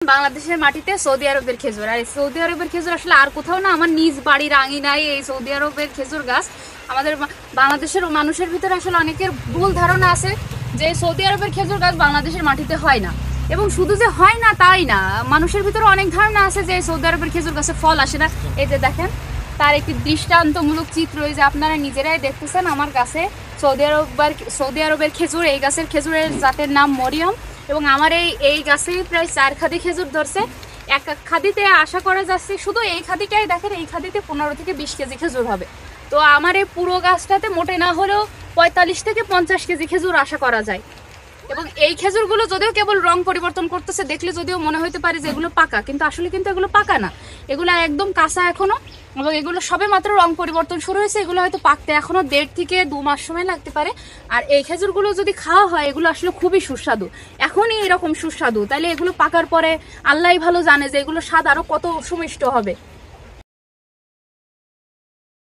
বাংলাদেশের মাটিতে সৌদি আরবের খেজুর, আর এই সৌদি আরবের খেজুর আসলে আর কোথাও না, আমার নিজ বাড়ির আঙিনায় এই সৌদি আরবের খেজুর গাছ। আমাদের বাংলাদেশের মানুষের ভিতরে আসলে অনেকের ভুল ধারণা আছে যে সৌদি আরবের খেজুর গাছ বাংলাদেশের মাটিতে হয় না, এবং শুধু যে হয় না তাই না, মানুষের ভিতরে অনেক ধারণা আছে যে সৌদি আরবের খেজুর গাছে ফল আসে না। এই যে দেখেন, তার একটি দৃষ্টান্তমূলক চিত্র এই যে আপনারা নিজেরাই দেখতেছেন আমার গাছে সৌদি আরবের খেজুর। এই গাছের খেজুরের জাতের নাম মরিয়ম, এবং আমার এই গাছে প্রায় 4 খাদি খেজুর ধরছে। এক খাদিতে আশা করা যাচ্ছে, শুধু এই খাদিটাই দেখেন, এই খাদিতে 15 থেকে 20 কেজি খেজুর হবে। তো আমার এই পুরো গাছটাতে মোটে না হলেও 45 থেকে 50 কেজি খেজুর আশা করা যায়। এবং এই খেজুরগুলো যদিও কেবল রং পরিবর্তন করতেছে, দেখলে যদিও মনে হতে পারে যে এগুলো পাকা, কিন্তু আসলে কিন্তু এগুলো পাকা না, এগুলো একদম কাঁচা এখনো, এবং এগুলো সবে মাত্র রং পরিবর্তন শুরু হয়েছে। এগুলো হয়তো পাকতে এখনো 1.5 থেকে 2 মাস সময় লাগতে পারে। আর এই খেজুরগুলো যদি খাওয়া হয়, এগুলো আসলে খুবই সুস্বাদু, এখনই এরকম সুস্বাদু, তাহলে এগুলো পাকার পরে আল্লাহই ভালো জানে যে এগুলো স্বাদ আরো কত সুমিষ্ট হবে।